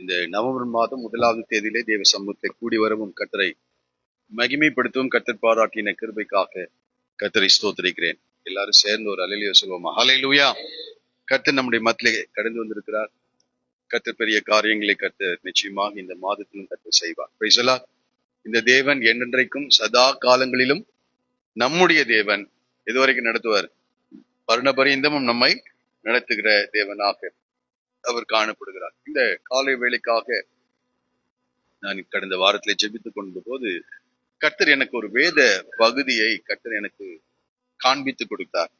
இந்த நவம்பர் மாதம் 1வது தேதியிலே தேவ சமூகத்தை கூடி வரவும் கர்த்தரை மகிமைப்படுத்தவும் கர்த்தர் பாராட்டின கிருபைக்காக கர்த்தரை ஸ்தோத்திரிக்கிறேன். எல்லாரும் சேர்ந்து ஒரு அல்லேலூயா சொல்லுவோமா? ஹல்லேலூயா. கர்த்தர் நம்முடைய மத்தியிலே கடந்து வந்திருக்கிறார். கர்த்தர் பெரிய காரியங்களை கர்த்தர் நிச்சயமாக இந்த மாதத்திலும் கர்த்தர் செய்வார். Praise the Lord. இந்த தேவன் என்றென்றைக்கும் சதா காலங்களிலும் நம்முடைய தேவன் எதுவரைக்கும் நடத்துவார்? பரிணபரியந்தமும் நம்மை நடத்துகிற தேவனாக அவர் காணப்படுகிறார். இந்த காலை வேளைக்காக நான் கடந்த வாரத்திலே ஜெபித்துக் கொண்ட போது கர்த்தர் எனக்கு ஒரு வேத பகுதியை கர்த்தர் எனக்கு காண்பித்து கொடுத்தார்.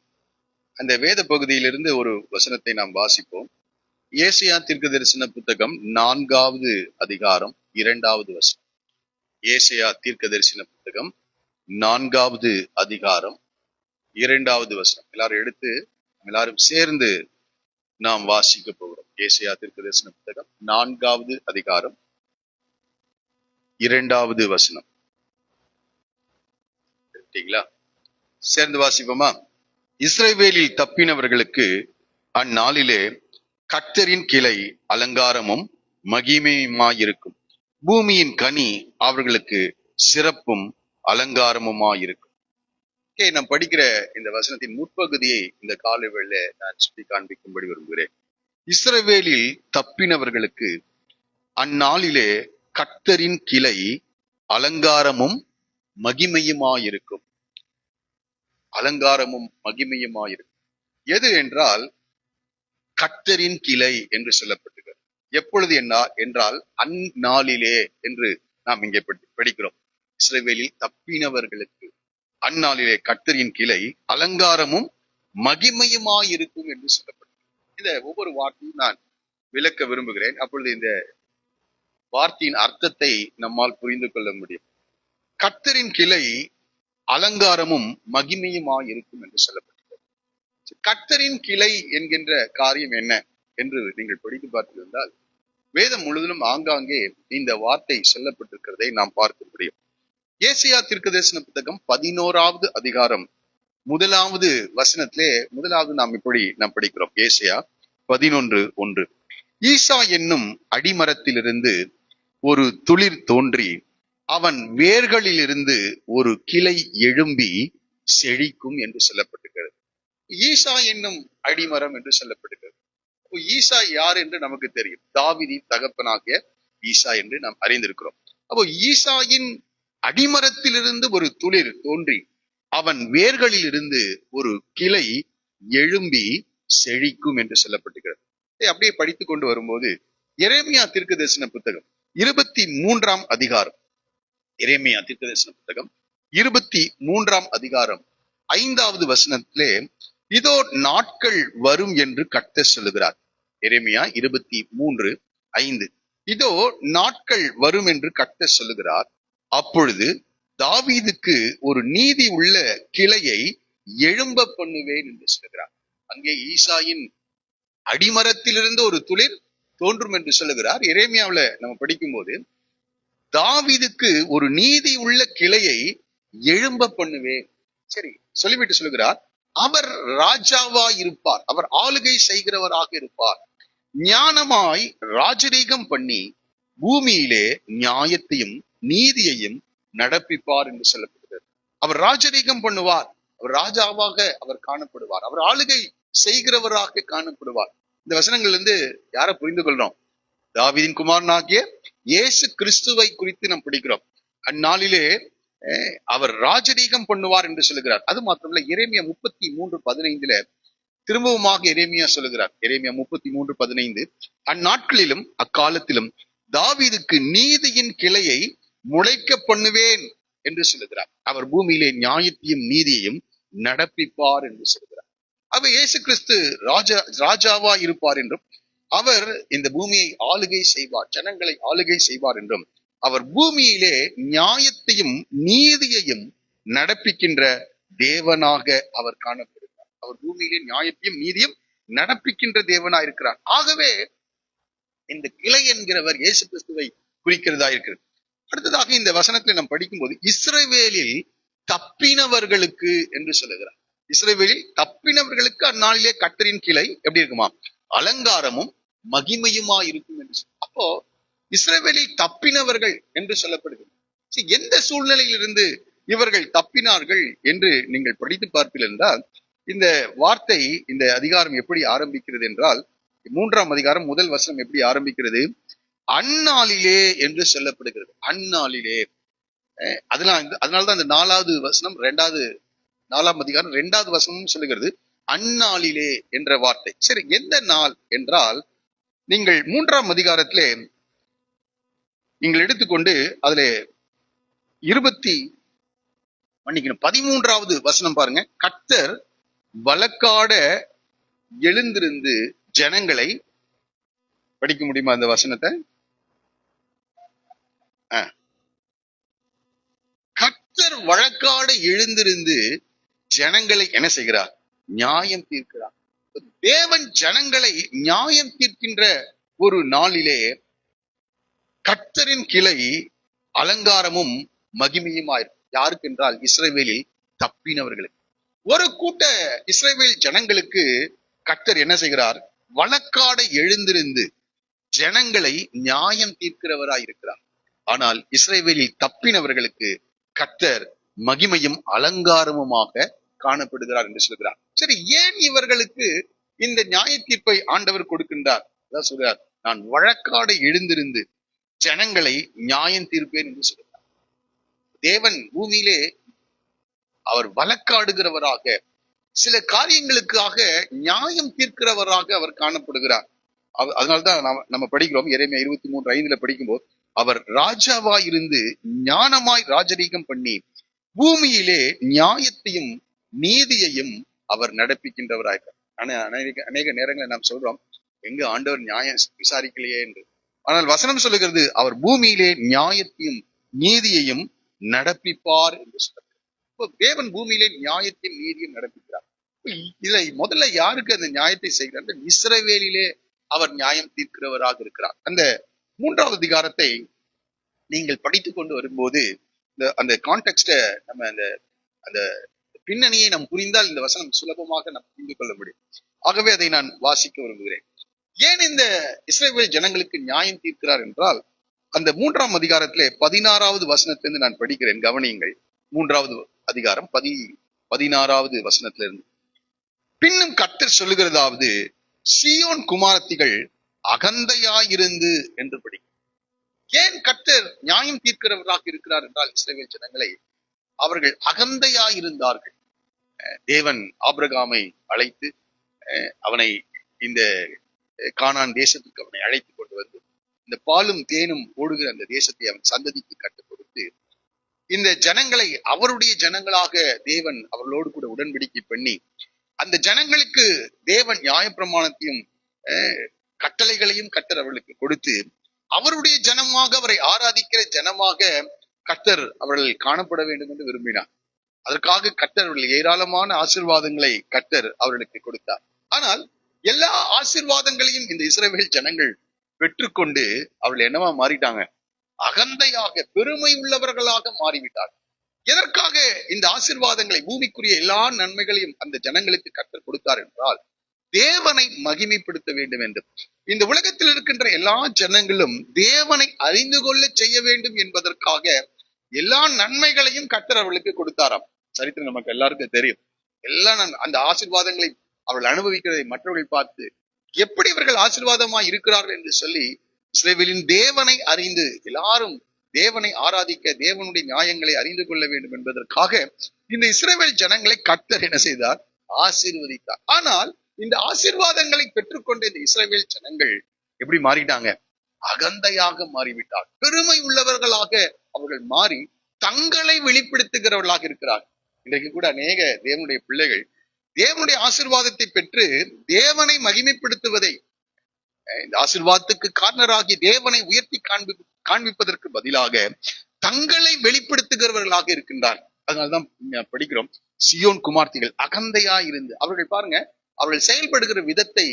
அந்த வேத பகுதியிலிருந்து ஒரு வசனத்தை நாம் வாசிப்போம். ஏசாயா தீர்க்கதரிசன புத்தகம் 4வது அதிகாரம் 2வது வசனம். ஏசாயா தீர்க்கதரிசன புத்தகம் 4வது அதிகாரம் 2வது வசனம். எல்லாரும் எடுத்து எல்லாரும் சேர்ந்து நாம் வாசிக்க போகிறோம். ஏசாயா தீர்க்கதரிசன புத்தகம் 4வது அதிகாரம் 2வது வசனம். சரிங்களா? சேர்ந்து வாசிப்போமா? இஸ்ரவேலில் தப்பினவர்களுக்கு அந்நாளிலே கர்த்தரின் கிளை அலங்காரமும் மகிமையுமாயிருக்கும். பூமியின் கனி அவர்களுக்கு சிறப்பும் அலங்காரமுமாயிருக்கும். நாம் படிக்கிற இந்த வசனத்தின் முற்பகுதியை இந்த காலை வேளையில நான் சுட்டி காண்பிக்கும்படி விரும்புகிறேன். இஸ்ரவேலில் தப்பினவர்களுக்கு அந்நாளிலே கர்த்தரின் கிளை அலங்காரமும் மகிமையுமாயிருக்கும். அலங்காரமும் மகிமையுமாயிருக்கும். எது என்றால் கர்த்தரின் கிளை என்று சொல்லப்பட்டிருக்கிறது. எப்பொழுது என்றால் அந்நாளிலே என்று நாம் இங்கே படிக்கிறோம். இஸ்ரவேலில் தப்பினவர்களுக்கு அந்நாளிலே கர்த்தரின் கிளை அலங்காரமும் மகிமையுமாயிருக்கும் என்று சொல்லப்பட்டிருக்கிறது. இந்த ஒவ்வொரு வார்த்தையும் நான் விளக்க விரும்புகிறேன். அப்பொழுது இந்த வார்த்தையின் அர்த்தத்தை நம்மால் புரிந்து கொள்ள முடியும். கர்த்தரின் கிளை அலங்காரமும் மகிமையுமாயிருக்கும் என்று சொல்லப்பட்டிருக்கிறது. கர்த்தரின் கிளை என்கின்ற காரியம் என்ன என்று நீங்கள் படித்து பார்த்திருந்தால் வேதம் முழுவதும் ஆங்காங்கே இந்த வார்த்தை சொல்லப்பட்டிருக்கிறதை நாம் பார்க்க முடியும். ஏசாயா தீர்க்கதரிசன புத்தகம் 11வது அதிகாரம் 1வது வசனத்திலே முதலாவது நாம் படிக்கிறோம். ஏசாயா 11:1. ஈசா என்னும் அடிமரத்திலிருந்து ஒரு துளிர் தோன்றி அவன் வேர்களிலிருந்து ஒரு கிளை எழும்பி செழிக்கும் என்று சொல்லப்பட்டிருக்கிறது. ஈசா என்னும் அடிமரம் என்று சொல்லப்படுகிறது. ஈசா யார் என்று நமக்கு தெரியும். தாவீதின் தகப்பனாகிய ஈசா என்று நாம் அறிந்திருக்கிறோம். அப்போ ஈசாயின் அடிமரத்திலிருந்து ஒரு துளிர் தோன்றி அவன் வேர்களில் இருந்து ஒரு கிளை எழும்பி செழிக்கும் என்று சொல்லப்பட்டிருக்கிறது. அப்படியே படித்துக் கொண்டு வரும்போது எரேமியா தீர்க்கதரிசன புத்தகம் 23ஆம் அதிகாரம், எரேமியா தீர்க்கதரிசன புத்தகம் 23ஆம் அதிகாரம் 5வது வசனத்திலே இதோ நாட்கள் வரும் என்று கர்த்தர் சொல்லுகிறார். எரேமியா 23:5. இதோ நாட்கள் வரும் என்று கர்த்தர் சொல்லுகிறார். அப்பொழுது தாவீதுக்கு ஒரு நீதி உள்ள கிளையை எழும்ப பண்ணுவேன் என்று சொல்லுகிறார். அங்கே ஈசாயின் அடிமரத்திலிருந்து ஒரு துளிர் தோன்றும் என்று சொல்லுகிறார். எரேமியாவுல நம்ம படிக்கும் போது தாவீதுக்கு ஒரு நீதி உள்ள கிளையை எழும்ப பண்ணுவேன். சரி, சொல்லிவிட்டு சொல்லுகிறார், அவர் ராஜாவா இருப்பார், அவர் ஆளுகை செய்கிறவராக இருப்பார், ஞானமாய் ராஜரீகம் பண்ணி பூமியிலே நியாயத்தையும் நீதியையும் நடப்பிப்பார் என்று சொல்லப்படுகிறது. அவர் ராஜரீகம் பண்ணுவார், அவர் ராஜாவாக அவர் காணப்படுவார், அவர் ஆளுகை செய்கிறவராக காணப்படுவார். இந்த வசனங்கள்ல இருந்து யாரை புரிந்து கொள்றோம்? தாவீதின் குமாரனாகிய இயேசு கிறிஸ்துவை குறித்து நாம் படிக்கிறோம். அந்நாளிலே அவர் ராஜரீகம் பண்ணுவார் என்று சொல்லுகிறார். அது மாத்திரமல்ல, எரேமியா 33:15 திரும்பவுமாக எரேமியா சொல்லுகிறார். எரேமியா 33:15, அந்நாட்களிலும் அக்காலத்திலும் தாவீதுக்கு நீதியின் கிளையை முளைக்க பண்ணுவேன் என்று சொல்லுகிறார். அவர் பூமியிலே நியாயத்தையும் நீதியையும் நடப்பிப்பார் என்று சொல்லுகிறார். அவர் இயேசு கிறிஸ்து ராஜாவா இருப்பார் என்றும் அவர் இந்த பூமியை ஆளுகை செய்வார், ஜனங்களை ஆளுகை செய்வார் என்றும் அவர் பூமியிலே நியாயத்தையும் நீதியையும் நடப்பிக்கின்ற தேவனாக அவர் காணப்படுகிறார். அவர் பூமியிலே நியாயத்தையும் நீதியும் நடப்பிக்கின்ற தேவனா இருக்கிறார். ஆகவே இந்த கிளை என்கிறவர் இயேசு கிறிஸ்துவை குறிக்கிறதா இருக்கிறது. அடுத்ததாக இந்த வசனத்தை நாம் படிக்கும்போது இஸ்ரவேலில் தப்பினவர்களுக்கு என்று சொல்லுகிறார். இஸ்ரவேலில் தப்பினவர்களுக்கு அந்நாளிலே கர்த்தரின் கிளை எப்படி இருக்குமா? அலங்காரமும் மகிமையுமா இருக்கும் என்று. அப்போ இஸ்ரவேலில் தப்பினவர்கள் என்று சொல்லப்படுகிறது. எந்த சூழ்நிலையிலிருந்து இவர்கள் தப்பினார்கள் என்று நீங்கள் படித்து பார்ப்பீர்கள் என்றால், இந்த வார்த்தை, இந்த அதிகாரம் எப்படி ஆரம்பிக்கிறது என்றால், 3ஆம் அதிகாரம் முதல் வசனம் எப்படி ஆரம்பிக்கிறது? அந்நாளிலே என்று சொல்லப்படுகிறது. அந்நாளிலே. அதனால்தான் அந்த 4வது வசனம் 4ஆம் அதிகாரம் 2வது வசனம் சொல்லுகிறது அந்நாளிலே என்ற வார்த்தை. சரி, எந்த நாள் என்றால், நீங்கள் 3ஆம் அதிகாரத்திலே நீங்கள் எடுத்துக்கொண்டு அதுல 13வது வசனம் பாருங்க. கர்த்தர் வழக்காட எழுந்திருந்து ஜனங்களை, படிக்க முடியுமா அந்த வசனத்தை? கர்த்தர் வழக்காட எழுந்திருந்து ஜனங்களை என்ன செய்கிறார்? நியாயம் தீர்க்கிறார். தேவன் ஜனங்களை நியாயம் தீர்க்கின்ற ஒரு நாளிலே கர்த்தரின் கிளை அலங்காரமும் மகிமையுமாயிருக்கும். யாருக்கு என்றால், இஸ்ரவேலில் தப்பினவர்களுக்கு. ஒரு கூட்ட இஸ்ரவேல் ஜனங்களுக்கு கர்த்தர் என்ன செய்கிறார்? வழக்காட எழுந்திருந்து ஜனங்களை நியாயம் தீர்க்கிறவராய் இருக்கிறார். ஆனால் இஸ்ரவேலில் தப்பினவர்களுக்கு கர்த்தர் மகிமையும் அலங்காரமுமாக காணப்படுகிறார் என்று சொல்கிறார். சரி, ஏன் இவர்களுக்கு இந்த நியாய தீர்ப்பை ஆண்டவர் கொடுக்கின்றார்? அதான் சொல்றார், நான் வழக்காட எழுந்திருந்து ஜனங்களை நியாயம் தீர்ப்பேன் என்று சொல்கிறார். தேவன் பூமியிலே அவர் வழக்காடுகிறவராக, சில காரியங்களுக்காக நியாயம் தீர்க்கிறவராக அவர் காணப்படுகிறார். அதனால்தான் நம்ம படிக்கிறோம், எரேமியா 23:5 படிக்கும்போது, அவர் ராஜாவாய் இருந்து ஞானமாய் ராஜரீகம் பண்ணி பூமியிலே நியாயத்தையும் நீதியையும் அவர் நடப்பிக்கின்றவராயிருக்கார். ஆனா அநேக நேரங்களில் நாம் சொல்றோம், எங்க ஆண்டவர் நியாயம் விசாரிக்கலையே என்று. ஆனால் வசனம் சொல்லுகிறது, அவர் பூமியிலே நியாயத்தையும் நீதியையும் நடப்பிப்பார் என்று சொல்றார். தேவன் பூமியிலே நியாயத்தையும் நீதியும் நடப்பிக்கிறார். இதுல முதல்ல யாருக்கு அந்த நியாயத்தை செய்கிறார்? இஸ்ரவேலிலே அவர் நியாயம் தீர்க்கிறவராக இருக்கிறார். அந்த 3வது அதிகாரத்தை நீங்கள் படித்துக் கொண்டு வரும்போது அந்த கான்டெக்ஸ்ட, நம்ம அந்த பின்னணியை நாம் புரிந்தால் இந்த வசனம் சுலபமாக நாம் புரிந்து கொள்ள முடியும். ஆகவே அதை நான் வாசிக்க விரும்புகிறேன். ஏன் இந்த இஸ்ரவேல் ஜனங்களுக்கு நியாயம் தீர்க்கிறார் என்றால், அந்த 3ஆம் அதிகாரத்திலே 16வது வசனத்திலிருந்து நான் படிக்கிறேன், கவனியுங்கள். 3வது அதிகாரம் 16வது வசனத்திலிருந்து. பின்னும் கர்த்தர் சொல்லுகிறதாவது, சீயோன் குமாரத்திகள் அகந்தையாயிருந்து என்று படிக்கும். ஏன் கர்த்தர் நியாயம் தீர்க்கிறவராக இருக்கிறார் என்றால், இஸ்ரவேல் ஜனங்களை அவர்கள் அகந்தையாயிருந்தார்கள். தேவன் ஆபிரகாமை அழைத்து அவனை இந்த கானான் தேசத்துக்கு அவனை அழைத்து கொண்டு வந்து, இந்த பாலும் தேனும் ஓடுகிற அந்த தேசத்தை அவன் சந்ததிக்கு கற்றுக் கொடுத்து, இந்த ஜனங்களை அவருடைய ஜனங்களாக தேவன் அவர்களோடு கூட உடன்படிக்கை பண்ணி, அந்த ஜனங்களுக்கு தேவன் நியாயப்பிரமாணத்தையும் கட்டளைகளையும் கர்த்தர் அவர்களுக்கு கொடுத்து, அவருடைய ஜனமாக அவரை ஆராதிக்கிற ஜனமாக கர்த்தர் அவர்கள் காணப்பட வேண்டும் என்று விரும்பினார். அதற்காக கர்த்தர் அவர்கள் ஏராளமான ஆசீர்வாதங்களை கர்த்தர் அவர்களுக்கு கொடுத்தார். ஆனால் எல்லா ஆசீர்வாதங்களையும் இந்த இஸ்ரவேல் ஜனங்கள் பெற்றுக்கொண்டு அவர்கள் என்னவா மாறிட்டாங்க? அகந்தையாக, பெருமை உள்ளவர்களாக மாறிவிட்டார். எதற்காக இந்த ஆசீர்வாதங்களை, பூமிக்குரிய எல்லா நன்மைகளையும் அந்த ஜனங்களுக்கு கர்த்தர் கொடுத்தார் என்றால், தேவனை மகிமைப்படுத்த வேண்டும் என்று. இந்த உலகத்தில் இருக்கின்ற எல்லா ஜனங்களும் தேவனை அறிந்து கொள்ள செய்ய வேண்டும் என்பதற்காக எல்லா நன்மைகளையும் கர்த்தர் அவர்களுக்கு கொடுத்தாராம். சரித்திரம் நமக்கு எல்லாருக்கும் தெரியும். எல்லாம் அந்த ஆசீர்வாதங்களை அவர்கள் அனுபவிக்கிறதை மற்றவர்கள் பார்த்து, எப்படி இவர்கள் ஆசீர்வாதமாய் இருக்கிறார்கள் என்று சொல்லி, இஸ்ரவேலின் தேவனை அறிந்து எல்லாரும் தேவனை ஆராதிக்க, தேவனுடைய நியாயங்களை அறிந்து கொள்ள வேண்டும் என்பதற்காக இந்த இஸ்ரவேல் ஜனங்களை கர்த்தர் என்ன செய்தார்? ஆசீர்வதித்தார். ஆனால் இந்த ஆசீர்வாதங்களை பெற்றுக்கொண்ட இந்த இஸ்ரவேல் ஜனங்கள் எப்படி மாறிட்டாங்க? அகந்தையாக மாறிவிட்டார். பெருமை உள்ளவர்களாக அவர்கள் மாறி தங்களை வெளிப்படுத்துகிறவர்களாக இருக்கிறார். இன்றைக்கு கூட அநேக தேவனுடைய பிள்ளைகள் தேவனுடைய ஆசீர்வாதத்தை பெற்று தேவனை மகிமைப்படுத்துவதை, இந்த ஆசீர்வாதத்துக்கு காரணராகி தேவனை உயர்த்தி காண்பிப்பதற்கு பதிலாக தங்களை வெளிப்படுத்துகிறவர்களாக இருக்கின்றார். அதனால்தான் படிக்கிறோம், சீயோன் குமார்த்திகள் அகந்தையா இருந்து. அவர்கள் பாருங்க, அவர்கள் செயல்படுகிற விதத்தை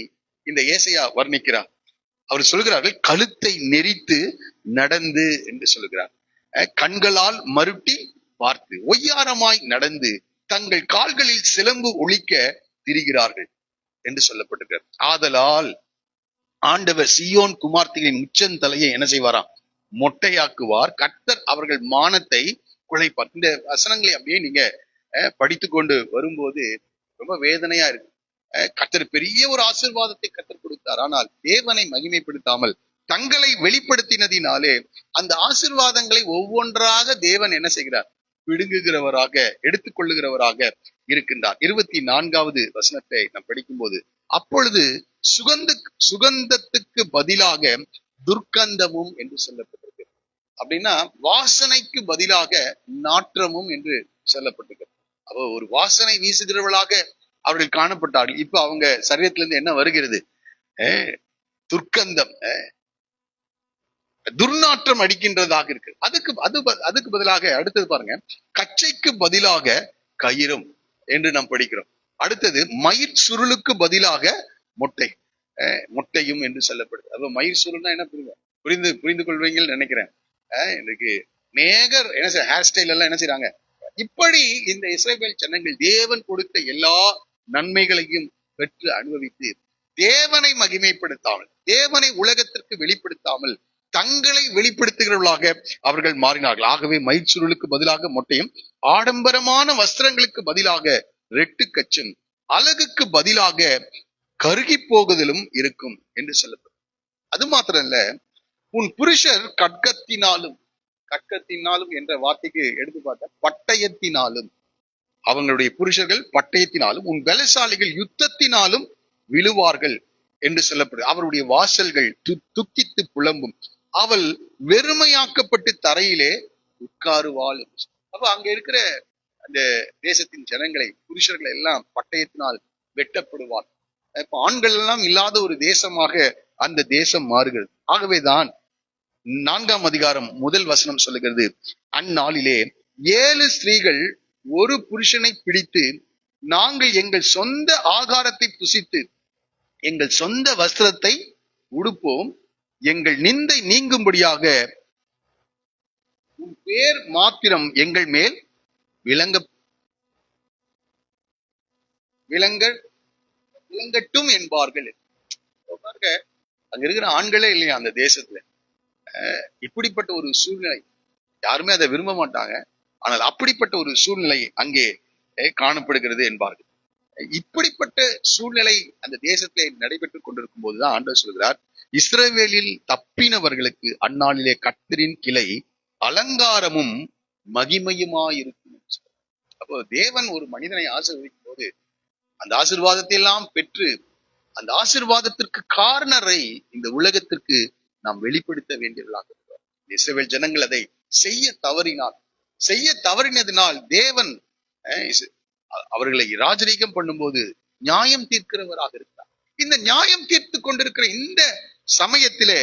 இந்த ஏசாயா வர்ணிக்கிறார். அவர் சொல்கிறார்கள், கழுத்தை நெரித்து நடந்து என்று சொல்கிறார். கண்களால் மருட்டி பார்த்து ஒய்யாரமாய் நடந்து தங்கள் கால்களில் சிலம்பு ஒலிக்க திரிகிறார்கள் என்று சொல்லப்பட்டிருக்கிறார். ஆதலால் ஆண்டவர் சீயோன் குமார்த்திகளின் உச்சந்தலையை என்ன செய்வாராம்? மொட்டையாக்குவார். கர்த்தர் அவர்கள் மானத்தை குலைப்பார். இந்த வசனங்களை அப்படியே நீங்க படித்து கொண்டு வரும்போது ரொம்ப வேதனையா இருக்கு. கர்த்தர் பெரிய ஒரு ஆசீர்வாதத்தை கர்த்தர் கொடுத்தார். ஆனால் தேவனை மகிமைப்படுத்தாமல் தங்களை வெளிப்படுத்தினதினாலே அந்த ஆசீர்வாதங்களை ஒவ்வொன்றாக தேவன் என்ன செய்கிறார்? பிடுங்குகிறவராக, எடுத்துக்கொள்ளுகிறவராக இருக்கின்றார். 24வது வசனத்தை நாம் படிக்கும்போது, அப்பொழுது சுகந்தத்துக்கு பதிலாக துர்க்கந்தமும் என்று சொல்லப்பட்டிருக்கு. அப்படின்னா வாசனைக்கு பதிலாக நாற்றமும் என்று சொல்லப்பட்டிருக்கு. அப்போ ஒரு வாசனை வீசுகிறவர்களாக அவர்கள் காணப்பட்டார்கள். இப்ப அவங்க சரீரத்திலிருந்து என்ன வருகிறது? துர்க்கந்தம், துர்நாற்றம் அடிக்கின்றதாக இருக்கு. அதுக்கு பதிலாக அடுத்தது பாருங்க, கச்சைக்கு பதிலாக கயிறும் என்று நாம் படிக்கிறோம். அடுத்தது மயிர் சுருளுக்கு பதிலாக மொட்டையும் என்று சொல்லப்படுது. அப்ப மயிர் சுருள்னா என்ன புரிந்து கொள்வீங்கன்னு நினைக்கிறேன். இன்னைக்கு நேகர் என்ன ஹேர் ஸ்டைல் எல்லாம் என்ன செய்யறாங்க? இப்படி இந்த இஸ்ரவேல் ஜனங்கள் தேவன் கொடுத்த எல்லா நன்மைகளையும் பெற்று அனுபவித்து தேவனை மகிமைப்படுத்தாமல், தேவனை உலகத்திற்கு வெளிப்படுத்தாமல் தங்களை வெளிப்படுத்துகிறவர்களாக அவர்கள் மாறினார்கள். ஆகவே மயிர்சுருளுக்கு பதிலாக மொட்டையும், ஆடம்பரமான வஸ்திரங்களுக்கு பதிலாக ரெட்டு கச்சும், அழகுக்கு பதிலாக கருகி போகுதலும் இருக்கும் என்று சொல்லப்படும். அது மாத்திரம் இல்ல, உன் புருஷர் கட்கத்தினாலும் என்ற வார்த்தைக்கு எடுத்து பார்த்த பட்டயத்தினாலும், அவங்களுடைய புருஷர்கள் பட்டயத்தினாலும், உன் பலசாலிகள் யுத்தத்தினாலும் விழுவார்கள் என்று சொல்லப்படுது. அவருடைய வாசல்கள் துக்கித்து புலம்பும், அவள் வெறுமையாக்கப்பட்டு தரையிலே உட்காருவாள். அப்ப அங்க இருக்கிற அந்த தேசத்தின் ஜனங்களை, புருஷர்களை எல்லாம் பட்டயத்தினால் வெட்டப்படுவார். இப்ப ஆண்கள் எல்லாம் இல்லாத ஒரு தேசமாக அந்த தேசம் மாறுகிறது. ஆகவேதான் 4ஆம் அதிகாரம் 1 வசனம் சொல்லுகிறது, அந்நாளிலே 7 ஸ்திரீகள் ஒரு புருஷனை பிடித்து, நாங்கள் எங்கள் சொந்த ஆகாரத்தை புசித்து எங்கள் சொந்த வஸ்திரத்தை உடுப்போம், எங்கள் நிந்தை நீங்கும்படியாக உன் பேர் மாத்திரம் எங்கள் மேல் விளங்கட்டும் என்பார்கள். அங்க இருக்கிற ஆண்களே இல்லையா அந்த தேசத்துல. இப்படிப்பட்ட ஒரு சூழ்நிலை, யாருமே அதை விரும்ப மாட்டாங்க, ஆனால் அப்படிப்பட்ட ஒரு சூழ்நிலை அங்கே காணப்படுகிறது என்பார்கள். இப்படிப்பட்ட சூழ்நிலை அந்த தேசத்திலே நடைபெற்றுக் கொண்டிருக்கும் போதுதான் ஆண்டவர் சொல்கிறார், இஸ்ரவேலில் தப்பினவர்களுக்கு அந்நாளிலே கர்த்தரின் கிளை அலங்காரமும் மகிமையுமாயிருக்கும். அப்போ தேவன் ஒரு மனிதனை ஆசீர்வதிக்கும் போது அந்த ஆசீர்வாதத்தை எல்லாம் பெற்று அந்த ஆசீர்வாதத்திற்கு காரணரை இந்த உலகத்திற்கு நாம் வெளிப்படுத்த வேண்டியவர்களாக இருக்கிறோம். இஸ்ரவேல் ஜனங்கள் அதை செய்ய தவறினதினால் தேவன் அவர்களை ராஜரீகம் பண்ணும்போது நியாயம் தீர்க்கிறவராக இருக்கிறார். இந்த நியாயம் தீர்த்து கொண்டிருக்கிற இந்த சமயத்திலே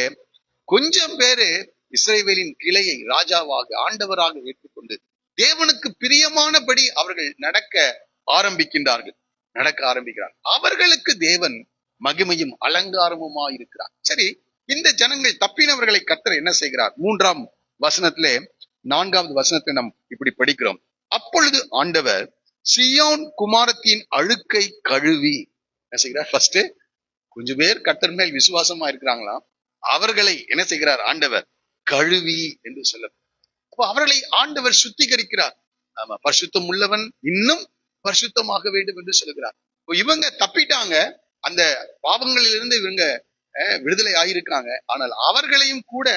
கொஞ்சம் பேரு இஸ்ரவேலின் கிளையை ராஜாவாக, ஆண்டவராக ஏற்றுக்கொண்டு தேவனுக்கு பிரியமானபடி அவர்கள் நடக்க ஆரம்பிக்கிறார்கள். அவர்களுக்கு தேவன் மகிமையும் அலங்காரமுமா இருக்கிறார். சரி, இந்த ஜனங்கள் தப்பினவர்களை கர்த்தர் என்ன செய்கிறார்? 3ஆம் வசனத்திலே 4வது வசனத்தை நாம் இப்படி படிக்கிறோம், அப்பொழுது ஆண்டவர் சீயோன் குமாரத்தின் அழுக்கை கழுவி என்ன செய்கிறார்? ஃபர்ஸ்ட் கொஞ்சம் பேர் கர்த்தர் மேல் விசுவாசமா இருக்கிறாங்களாம், அவர்களை என்ன செய்கிறார்? ஆண்டவர் கழுவி என்று சொல்ல. அப்போ அவர்களை ஆண்டவர் சுத்திகரிக்கிறார். ஆமா, பரிசுத்தம் உள்ளவன் இன்னும் பரிசுத்தமாக வேண்டும் என்று சொல்லுகிறார். இவங்க தப்பிட்டாங்க, அந்த பாவங்களிலிருந்து இவங்க விடுதலை ஆயிருக்காங்க, ஆனால் அவர்களையும் கூட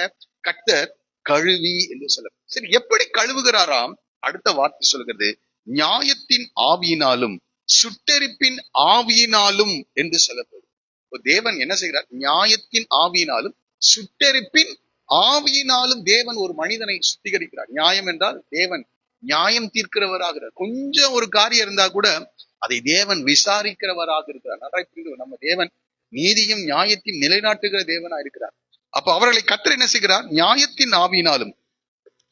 கர்த்தர் கழுவி என்று சொல்ல. சரி, எப்படி கழுவுகிறாராம்? அடுத்த வார்த்தை சொல்கிறது, நியாயத்தின் ஆவியினாலும் சுட்டெரிப்பின் ஆவியினாலும் என்று சொல்லப்படும். தேவன் என்ன செய்கிறார்? நியாயத்தின் ஆவியினாலும் சுட்டெரிப்பின் ஆவியினாலும் தேவன் ஒரு மனிதனை சுத்திகரிக்கிறார். நியாயம் என்றால் தேவன் நியாயம் தீர்க்கிறவராகிறார். கொஞ்சம் ஒரு காரியம் இருந்தா கூட அதை தேவன் விசாரிக்கிறவராக இருக்கிறார். நன்றாய் புரிந்து, நம்ம தேவன் நீதியும் நியாயத்தையும் நிலைநாட்டுகிற தேவனா இருக்கிறார். அப்ப அவர்களை கர்த்தர் என்ன செய்கிறார்? நியாயத்தின் ஆவியினாலும்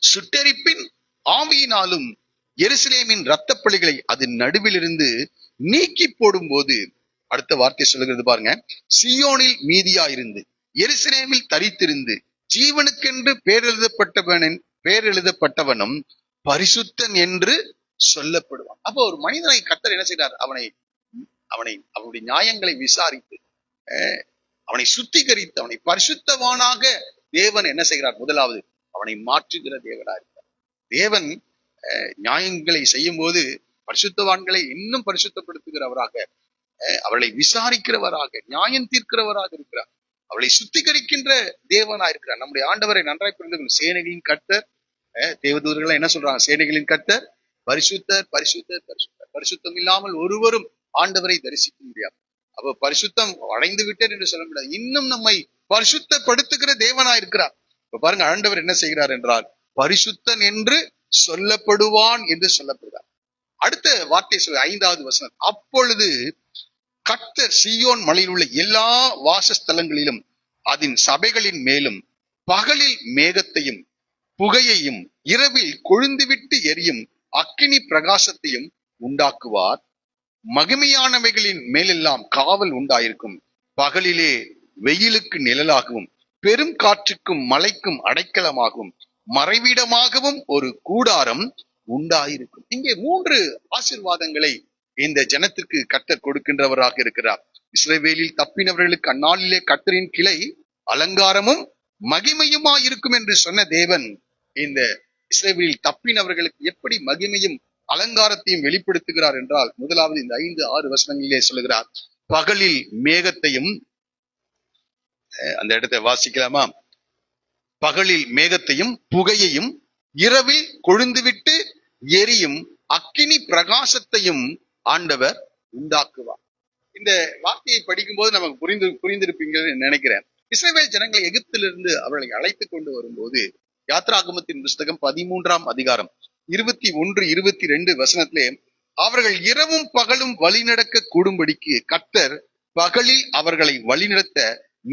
சுட்டெரிப்பின் ஆவியினாலும் எருசலேமின் இரத்த பழிகளை அதன் நடுவிலிருந்து நீக்கி போடும் போது, அடுத்த வார்த்தை சொல்லுகிறது பாருங்க, சீயோனில் மீதியாயிருந்து எருசலேமில் தரித்திருந்து ஜீவனுக்கென்று பேரெழுதப்பட்டவனும் பரிசுத்தன் என்று சொல்லப்படுவான். அப்போ ஒரு மனிதனை கர்த்தர் என்ன செய்கிறார்? அவனுடைய நியாயங்களை விசாரித்து அவனை சுத்திகரித்து அவனை பரிசுத்தவானாக தேவன் என்ன செய்கிறார்? முதலாவது அவனை மாற்றுகிற தேவனா இருக்கிறார். தேவன் நியாயங்களை செய்யும் போது பரிசுத்தவான்களை இன்னும் பரிசுத்தப்படுத்துகிறவராக, அவளை விசாரிக்கிறவராக, நியாயம் தீர்க்கிறவராக இருக்கிறார். அவளை சுத்திகரிக்கின்ற தேவனா இருக்கிறார். நம்முடைய ஆண்டவரை நன்றாய் புரிந்து, சேனைகளின் கர்த்தர், தேவதூதர்கள் என்ன சொல்றாங்க? சேனைகளின் கர்த்தர் பரிசுத்தர், பரிசுத்தர், பரிசுத்தர். பரிசுத்தம் இல்லாமல் ஒருவரும் ஆண்டவரை தரிசிக்க முடியாது. அப்ப பரிசுத்தம் அடைந்து விட்டேன் என்று சொல்ல முடியாது. இன்னும் நம்மை பரிசுத்தப்படுத்துகிற தேவனா இருக்கிறார். இப்ப பாருங்க, ஆண்டவர் என்ன செய்கிறார் என்றால், பரிசுத்தன் என்று சொல்லப்படுவான் என்று சொல்லப்படுகிறார். அடுத்த வார்த்தை சொல்ல 5வது வசனம், அப்பொழுது கர்த்தர் சீயோன் மலையில் உள்ள எல்லா வாசஸ்தலங்களிலும் அதன் சபைகளின் மேலும் பகலில் மேகத்தையும் புகையையும் இரவில் கொழுந்துவிட்டு எரியும் அக்கினி பிரகாசத்தையும் உண்டாக்குவார். மகிமையானவைகளின் மேலெல்லாம் காவல் உண்டாயிருக்கும். பகலிலே வெயிலுக்கு நிழலாகவும் பெரும் காற்றுக்கும் மழைக்கும் அடைக்கலமாகவும் மறைவிடமாகவும் ஒரு கூடாரம் உண்டாயிருக்கும். இங்கே 3 ஆசீர்வாதங்களை இந்த ஜனத்திற்கு கர்த்தர் கொடுக்கின்றவராக இருக்கிறார். இஸ்ரவேலில் தப்பினவர்களுக்கு அந்நாளிலே கர்த்தரின் கிளை அலங்காரமும் மகிமையுமாயிருக்கும் என்று சொன்ன தேவன், இந்த இஸ்ரவேலில் தப்பினவர்களுக்கு எப்படி மகிமையும் அலங்காரத்தையும் வெளிப்படுத்துகிறார் என்றால், முதலாவது இந்த 5-6 வசனங்களிலே சொல்லுகிறார், பகலில் மேகத்தையும், அந்த இடத்தை வாசிக்கலாமா? பகலில் மேகத்தையும் புகையையும் இரவில் கொழுந்துவிட்டு எரியும் அக்கினி பிரகாசத்தையும் ஆண்டவர் உண்டாக்குவார். இந்த வார்த்தையை படிக்கும் போது நமக்கு புரிந்திருப்பீங்கன்னு நினைக்கிறேன். இஸ்ரவேல் ஜனங்களை எகிப்திலிருந்து அவர்களை அழைத்து கொண்டு வரும்போது, யாத்ராகமத்தின் புஸ்தகம் 13ஆம் அதிகாரம் 21-22 வசனத்திலே, அவர்கள் இரவும் பகலும் வழிநடக்க கூடும்படிக்கு கர்த்தர் பகலில் அவர்களை வழிநடத்த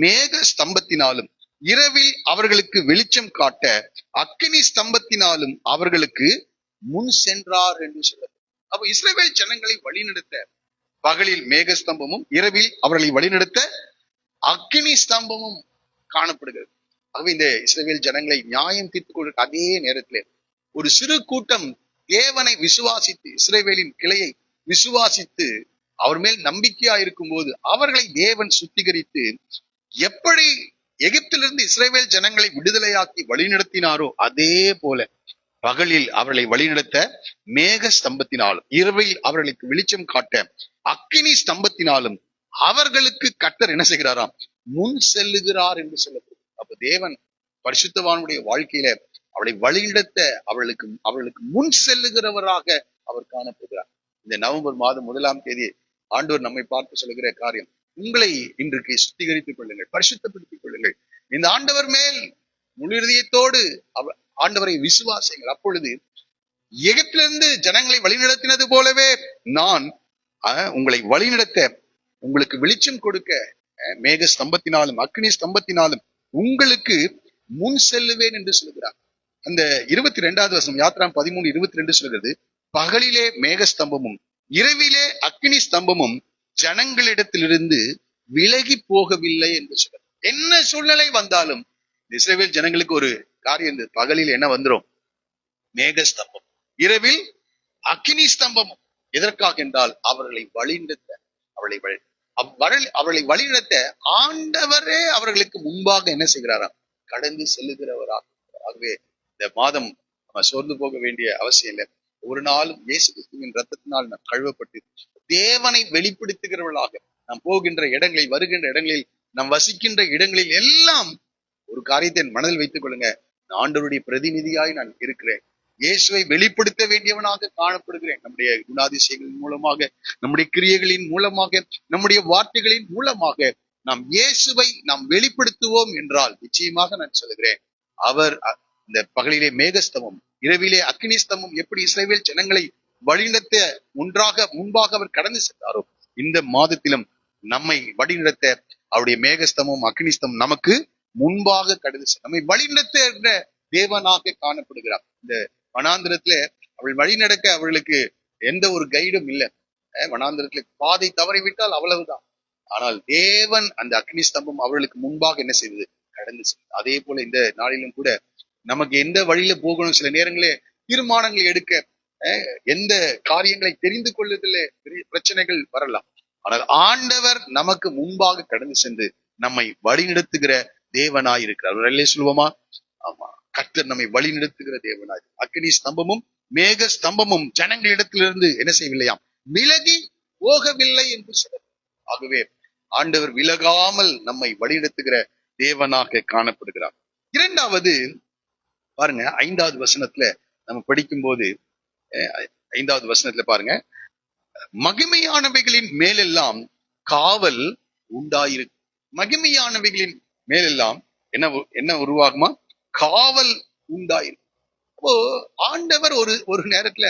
மேக ஸ்தம்பத்தினாலும் இரவில் அவர்களுக்கு வெளிச்சம் காட்ட அக்கினி ஸ்தம்பத்தினாலும் அவர்களுக்கு முன் சென்றார் என்று சொல்ல. அப்ப இஸ்ரவேல் ஜனங்களை வழிநடத்த பகலில் மேக ஸ்தம்பமும் இரவில் அவர்களை வழிநடத்த அக்கினி ஸ்தம்பமும் காணப்படுகிறது. ஆகவே இந்த இஸ்ரவேல் ஜனங்களை நியாயம் தீர்த்துக் கொள்ள அதே நேரத்திலே ஒரு சிறு கூட்டம் தேவனை விசுவாசித்து, இஸ்ரவேலின் கிளையை விசுவாசித்து அவர் மேல் நம்பிக்கையா இருக்கும் போது அவர்களை தேவன் சுத்திகரித்து, எப்படி எகிப்திலிருந்து இஸ்ரவேல் ஜனங்களை விடுதலையாக்கி வழிநடத்தினாரோ அதே போல பகலில் அவர்களை வழிநடத்த மேக ஸ்தம்பத்தினாலும் இரவில் அவர்களுக்கு வெளிச்சம் காட்ட அக்கினி ஸ்தம்பத்தினாலும் அவர்களுக்கு கர்த்தர் என்ன செய்கிறாராம்? முன் செல்லுகிறார் என்று சொல்லப்படுது. அப்ப தேவன் பரிசுத்தவானுடைய வாழ்க்கையில அவளை வழிநடத்த அவர்களுக்கு முன் செல்லுகிறவராக அவர் காணப்படுகிறார். இந்த நவம்பர் மாதம் 1ஆம் தேதி ஆண்டவர் நம்மை பார்த்து சொல்லுகிற காரியம், உங்களை இன்றைக்கு சுத்திகரித்துக் கொள்ளுங்கள், பரிசுத்தப்படுத்திக் கொள்ளுங்கள். இந்த ஆண்டவர் மேல் முழு இதயத்தோடு ஆண்டவரை விசுவாசிங்கள். அப்பொழுது எகிப்திலிருந்து ஜனங்களை வழிநடத்தினது போலவே நான் உங்களை வழிநடத்த, உங்களுக்கு வெளிச்சம் கொடுக்க மேக ஸ்தம்பத்தினாலும் அக்னி ஸ்தம்பத்தினாலும் உங்களுக்கு முன் செல்லுவேன் என்று சொல்கிறார். அந்த 22வது வசனம் யாத்ரா 13:22 சொல்கிறது, பகலிலே மேக ஸ்தம்பமும் இரவிலே அக்னி ஸ்தம்பமும் ஜனங்களிடத்திலிருந்து விலகி போகவில்லை என்று சொல்றார். என்ன சூழ்நிலை வந்தாலும் இஸ்ரவேல் ஜனங்களுக்கு ஒரு காரியம், பகலில் என்ன வந்துரும்? மேக ஸ்தம்பம், இரவில் அக்கினி ஸ்தம்பமும். எதற்காக என்றால் அவர்களை வழிநடத்த, அவர்களை வழிநடத்த ஆண்டவரே அவர்களுக்கு முன்பாக என்ன செய்கிறாராம்? கடந்து செல்லுகிறவராக. ஆகவே இந்த மாதம் நம்ம சோர்ந்து போக வேண்டிய அவசியம் இல்லை. ஒரு நாளும் இயேசு கிறிஸ்துவின் ரத்தத்தினால் நாம் கழுவப்பட்டு தேவனை வெளிப்படுத்துகிறவர்களாக நாம் போகின்ற இடங்களில், வருகின்ற இடங்களில், நாம் வசிக்கின்ற இடங்களில் எல்லாம் ஒரு காரியத்தை மனதில் வைத்துக் கொள்ளுங்க, ஆண்டவருடைய பிரதிநிதியாய் நான் இருக்கிறேன். இயேசுவை வெளிப்படுத்த வேண்டியவனாக காணப்படுகிறேன். நம்முடைய குணாதிசயங்களின் மூலமாக, நம்முடைய கிரியைகளின் மூலமாக, நம்முடைய வார்த்தைகளின் மூலமாக நாம் இயேசுவை நாம் வெளிப்படுத்துவோம் என்றால் நிச்சயமாக நான் சொல்கிறேன், அவர் இந்த பகலிலே மேகஸ்தமும் இரவிலே அக்னி ஸ்தம்பம் எப்படி இஸ்ரவேல் ஜனங்களை வழிநடத்த முன்பாக அவர் கடந்து சென்றாரோ, இந்த மாதத்திலும் நம்மை வழிநடத்த அவருடைய மேகஸ்தமும் அக்னிஸ்தமும் நமக்கு முன்பாக கடந்து நம்மை வழிநடத்த தேவனாக காணப்படுகிறார். இந்த வனாந்திரத்துல அவள் வழி நடக்க அவர்களுக்கு எந்த ஒரு கைடும் இல்லை. வனாந்திரத்துல பாதை தவறிவிட்டால் அவ்வளவுதான். ஆனால் தேவன் அந்த அக்னி ஸ்தம்பம் அவர்களுக்கு முன்பாக என்ன செய்தது? கடந்து சென்றது. அதே போல இந்த நாளிலும் கூட நமக்கு எந்த வழியில போகணும், சில நேரங்களே தீர்மானங்களை எடுக்க, எந்த காரியங்களை தெரிந்து கொள்வதில் பெரிய பிரச்சனைகள் வரலாம். ஆனால் ஆண்டவர் நமக்கு முன்பாக கடந்து சென்று நம்மை வழிநடத்துகிற தேவனாய் இருக்கிறார். ஒரு அல்லேலூயா சொல்லுவோமா? ஆமா, கர்த்தர் நம்மை வழிநடத்துகிற தேவனாய். அக்கினி ஸ்தம்பமும் மேக ஸ்தம்பமும் ஜனங்களிடத்திலிருந்து என்ன செய்யவில்லையாம், விலகி போகவில்லை என்று சொல்ல. ஆகவே ஆண்டவர் விலகாமல் நம்மை வழிநடத்துகிற தேவனாக காணப்படுகிறார். இரண்டாவது பாருங்க, 5வது வசனத்துல நம்ம படிக்கும் போது 5வது வசனத்துல பாருங்க, மகிமையானவைகளின் மேலெல்லாம் காவல் உண்டாயிருக்கு. மகிமையானவைகளின் மேலெல்லாம் என்ன என்ன உருவாகுமா? காவல் உண்டாயிருக்கு. அப்போ ஆண்டவர் ஒரு நேரத்துல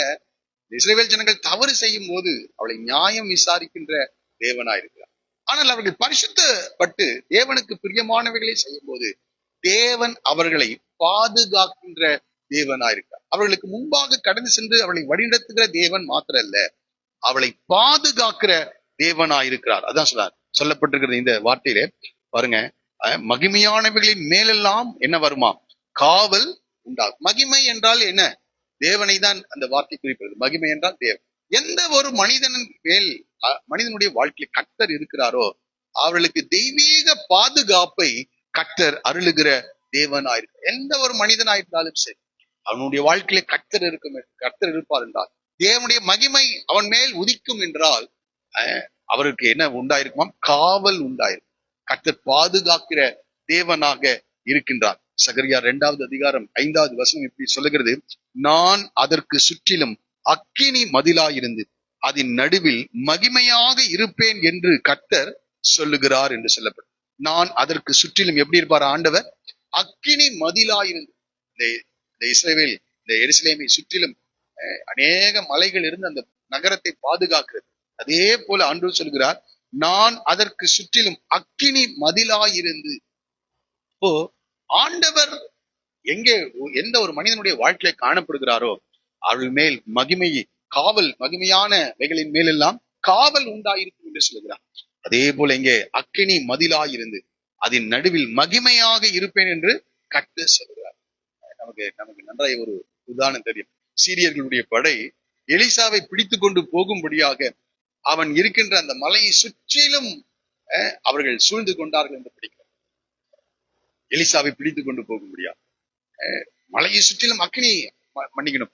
இஸ்ரவேல் ஜனங்கள் தவறு செய்யும் போது அவளை நியாயம் விசாரிக்கின்ற தேவனாயிருக்கிறார். ஆனால் அவர்கள் பரிசுத்தப்பட்டு தேவனுக்கு பிரியமானவைகளை செய்யும் போது தேவன் அவர்களை பாதுகாக்கின்ற தேவனாயிருக்கிறார். அவர்களுக்கு முன்பாக கடந்து சென்று அவளை வழிநடத்துகிற தேவன் மாத்திர அல்ல, அவளை பாதுகாக்கிற தேவனாயிருக்கிறார். அதான் சொல்லப்பட்டிருக்கிறது இந்த வார்த்தையிலே பாருங்க, மகிமையானவைகளின் மேலெல்லாம் என்ன வருமா? காவல் உண்டாகும். மகிமை என்றால் என்ன? தேவனை தான் அந்த வார்த்தை குறிப்பிடுது. மகிமை என்றால் தேவன். எந்த ஒரு மனிதனின் மேல் மனிதனுடைய வாழ்க்கையில் கர்த்தர் இருக்கிறாரோ அவர்களுக்கு தெய்வீக பாதுகாப்பை கர்த்தர் அருளுகிற தேவனாயிருக்கிறார். எந்த ஒரு மனிதனாயிருந்தாலும் சரி, அவனுடைய வாழ்க்கையில கர்த்தர் இருப்பார் என்றால், தேவனுடைய மகிமை அவன் மேல் உதிக்கும் என்றால் அவருக்கு என்ன உண்டாயிருக்குமாம்? காவல் உண்டாயிருக்கும். கர்த்தர் பாதுகாக்கிற தேவனாக இருக்கின்றார். சகரியா 2வது அதிகாரம் 5வது வசனம் இப்படி சொல்லுகிறது, நான் அதற்கு சுற்றிலும் அக்கினி மதிலாயிருந்து அதன் நடுவில் மகிமையாக இருப்பேன் என்று கர்த்தர் சொல்லுகிறார் என்று சொல்லப்படும். நான் அதற்கு சுற்றிலும் எப்படி இருப்பார் ஆண்டவர்? அக்கினி மதிலாயிருந்து. இந்த இஸ்ரவேல், இந்த எருசலேமை சுற்றிலும் அநேக மலைகள் இருந்து அந்த நகரத்தை பாதுகாக்கிறது. அதே போல ஆண்டவர் சொல்கிறார், நான் அதற்கு சுற்றிலும் அக்கினி மதிலாயிருந்து. இப்போ ஆண்டவர் எங்கே எந்த ஒரு மனிதனுடைய வாழ்க்கையில காணப்படுகிறாரோ அவள் மேல் மகிமை காவல், மகிமையான வைகளின் மேலெல்லாம் காவல் உண்டாயிருக்கும் என்று சொல்கிறார். அதே போல இங்கே அக்கினி மதிலாயிருந்து அதன் நடுவில் மகிமையாக இருப்பேன் என்று கர்த்தர் சொல்கிறார். நமக்கு நன்றாக ஒரு உதாரணம் தெரியும். சீரியர்களுடைய படை எலிசாவை பிடித்து கொண்டு போகும்படியாக அவன் இருக்கின்ற அந்த மலையை சுற்றிலும் அவர்கள் சூழ்ந்து கொண்டார்கள் என்று படிக்கிறார். எலிசாவை பிடித்து கொண்டு போகும்படியாக மலையை சுற்றிலும் அக்கினி, மன்னிக்கணும்,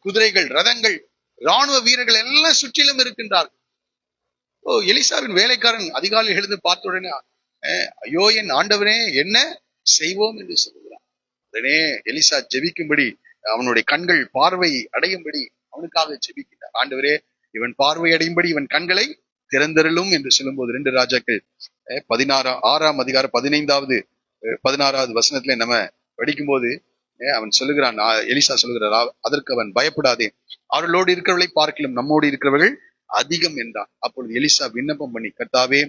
குதிரைகள், ரதங்கள், ராணுவ வீரர்கள் எல்லாம் சுற்றிலும் இருக்கின்றார்கள். எலிசாவின் வேலைக்காரன் அதிகாலை எழுந்து பார்த்த உடனே, ஐயோ என் ஆண்டவனே, என்ன செய்வோம் என்று சொல்கிறான். உடனே எலிசா ஜெபிக்கும்படி, அவனுடைய கண்கள் பார்வை அடையும்படி அவனுக்காக ஜெபிக்கிறார். ஆண்டவரே, இவன் பார்வை அடையும்படி இவன் கண்களை திறந்தருளும் என்று சொல்லும்போது 2 ராஜாக்கள் 6ஆம் அதிகாரம் 15வது 16வது வசனத்துல நம்ம படிக்கும் போது அவன் சொல்லுகிறான், எலிசா சொல்லுகிறார், அதற்கு அவன் பயப்படாதே, அவர்களோடு இருக்கிறவர்களை பார்க்கலும் நம்மோடு இருக்கிறவர்கள் அதிகம் என்றான். அப்பொழுது எலிசா விண்ணப்பம் பண்ணி, கர்த்தாவே,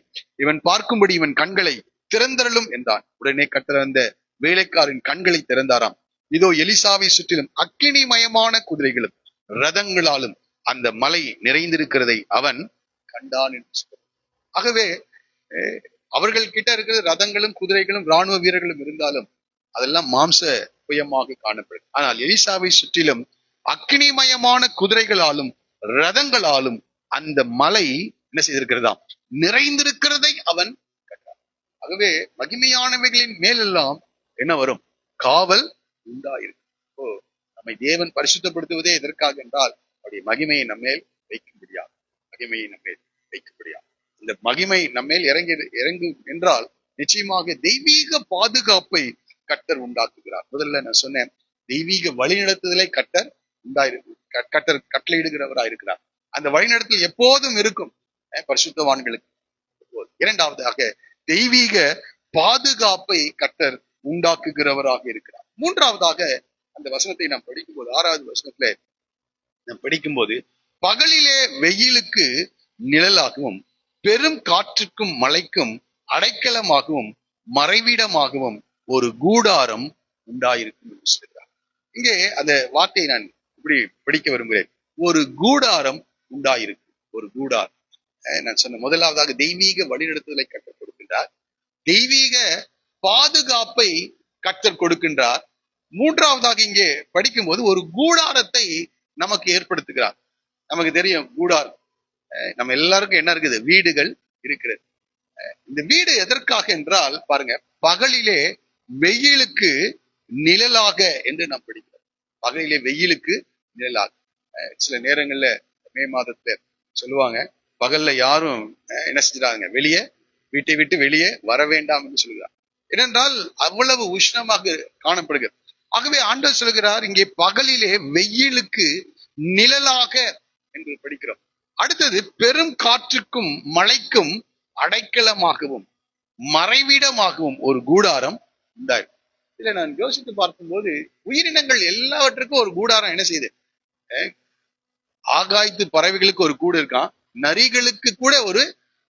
இவன் பார்க்கும்படி இவன் கண்களை திறந்தருளும் என்றான். உடனே கர்த்தர் அந்த வேலைக்காரின் கண்களை திறந்தாராம். இதோ எலிசாவை சுற்றிலும் அக்கினிமயமான குதிரைகளும் ரதங்களாலும் அந்த மலை நிறைந்திருக்கிறதை அவன் கண்டான் என்று சொல்றார். ஆகவே அவர்கள் கிட்ட இருக்கிற ரதங்களும் குதிரைகளும் இராணுவ வீரர்களும் இருந்தாலும் அதெல்லாம் மாம்ச புயமாக காணப்படும். ஆனால் எலிசாவை சுற்றிலும் அக்கினிமயமான குதிரைகளாலும் ரதங்களாலும் அந்த மலை என்ன செய்திருக்கிறதாம், நிறைந்திருக்கிறதை அவன் கண்டான். ஆகவே மகிமையானவைகளின் மேலெல்லாம் என்ன வரும்? காவல் உண்டாயிருக்கும். நம்மை தேவன் பரிசுத்தப்படுத்துவதே எதற்காக என்றால் அவருடைய மகிமையை நம்மேல் வைக்க முடியாது. மகிமையை நம்மேல் வைக்க முடியாது. இந்த மகிமை நம்மேல் இறங்கும் என்றால் நிச்சயமாக தெய்வீக பாதுகாப்பை கர்த்தர் உண்டாக்குகிறார். முதல்ல நான் சொன்னேன், தெய்வீக வழிநடத்துதலை கர்த்தர் கட்டளையிடுகிறவராயிருக்கிறார். அந்த வழிநடத்தல் எப்போதும் இருக்கும் பரிசுத்தவான்களுக்கு. இரண்டாவதாக தெய்வீக பாதுகாப்பை கர்த்தர் உண்டாக்குகிறவராக இருக்கிறார். மூன்றாவதாக அந்த வசனத்தை நாம் படிக்கும் போது 6வது வசனத்துல நாம் படிக்கும் போது, பகலிலே வெயிலுக்கு நிழலாகவும் பெரும் காற்றுக்கும் மழைக்கும் அடைக்கலமாகவும் மறைவிடமாகவும் ஒரு கூடாரம் உண்டாயிருக்கும் என்று சொல்கிறார். இங்கே அந்த வார்த்தையை நான் இப்படி படிக்க விரும்புகிறேன். ஒரு கூடாரம் உண்டாயிருக்கு. ஒரு கூடாரம். நான் சொன்ன முதலாவதாக தெய்வீக வழிநடத்துதலை கற்றுக் கொடுக்கின்றார். தெய்வீக பாதுகாப்பை கர்த்தர் கொடுக்கின்றார். மூன்றாவதாக இங்கே படிக்கும் போது ஒரு கூடாரத்தை நமக்கு ஏற்படுத்துகிறார். நமக்கு தெரியும் கூடாரம், நம்ம எல்லாருக்கும் என்ன இருக்குது? வீடுகள் இருக்கிறது. இந்த வீடு எதற்காக என்றால் பாருங்க, பகலிலே வெயிலுக்கு நிழலாக என்று நாம் படிக்கிறோம். பகலிலே வெயிலுக்கு நிழலாக. சில நேரங்கள்ல மே மாதத்துல சொல்லுவாங்க, பகல்ல யாரும் என்ன செஞ்சிடாங்க, வெளியே வீட்டை விட்டு வெளியே வர வேண்டாம் என்று சொல்கிறார். ஏனென்றால் அவ்வளவு உஷ்ணமாக காணப்படுகிறது. ஆகவே ஆண்டவர் சொல்கிறார், இங்கே பகலிலே வெயிலுக்கு நிழலாக என்று படிக்கிறோம். அடுத்தது, பெரும் காற்றுக்கும் மழைக்கும் அடைக்கலமாகவும் மறைவிடமாகவும் ஒரு கூடாரம் உண்டாயிருக்கு. இதுல நான் யோசித்து பார்க்கும்போது, உயிரினங்கள் எல்லாவற்றுக்கும் ஒரு கூடாரம் என்ன செய்யுது? ஆகாயத்து பறவைகளுக்கு ஒரு கூடு இருக்கான், நரிகளுக்கு கூட ஒரு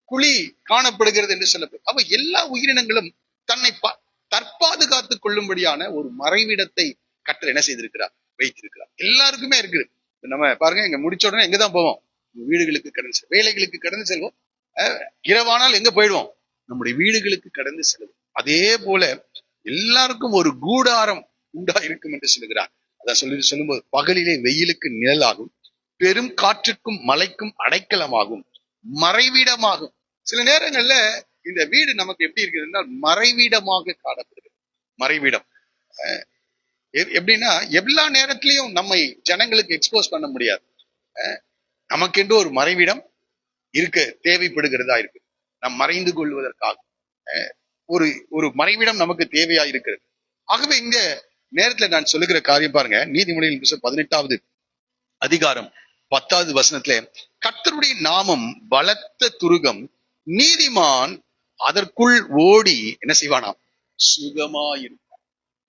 குழி காணப்படுகிறது என்று சொல்லப்படும். அப்ப எல்லா உயிரினங்களும் தன்னை தற்பாதுகாத்துக் கொள்ளும்படியான ஒரு மறைவிடத்தை கர்த்தர் என்ன செய்திருக்கிறார்? வைத்திருக்கிறார். எல்லாருக்குமே இருக்குது. நம்ம பாருங்க, இங்க முடிச்ச உடனே எங்கதான் போவோம்? வீடுகளுக்கு கடந்து செல்வோம், வேலைகளுக்கு கடந்து செல்வோம். இரவானால் எங்க போயிடுவோம்? நம்முடைய வீடுகளுக்கு கடந்து செல்வோம். அதே போல எல்லாருக்கும் ஒரு கூடாரம் உண்டா இருக்கும் என்று சொல்லுகிறார். அதான் சொல்லும்போது, பகலிலே வெயிலுக்கு நிழலாகும், பெரும் காற்றுக்கும் மழைக்கும் அடைக்கலமாகும், மறைவிடமாகும். சில நேரங்கள்ல இந்த வீடு நமக்கு எப்படி இருக்குது என்றால் மறைவிடமாக காணப்படுகிறது. மறைவிடம் எப்படின்னா, எல்லா நேரத்திலையும் நம்மை ஜனங்களுக்கு எக்ஸ்போஸ் பண்ண முடியாது. நமக்கென்று ஒரு மறைவிடம் இருக்க தேவைப்படுகிறதா இருக்கு. நாம் மறைந்து கொள்வதற்காக ஒரு ஒரு மறைவிடம் நமக்கு தேவையா இருக்கிறது. ஆகவே இந்த நேரத்துல நான் சொல்லுகிற காரியம் பாருங்க, நீதிமொழியின் புத்தகம் 18வது அதிகாரம் 10வது வசனத்துல, கர்த்தருடைய நாமம் பலத்த துருகம், நீதிமான் அதற்குள் ஓடி என்ன செய்வானாம்? சுகமாயிருப்பான்.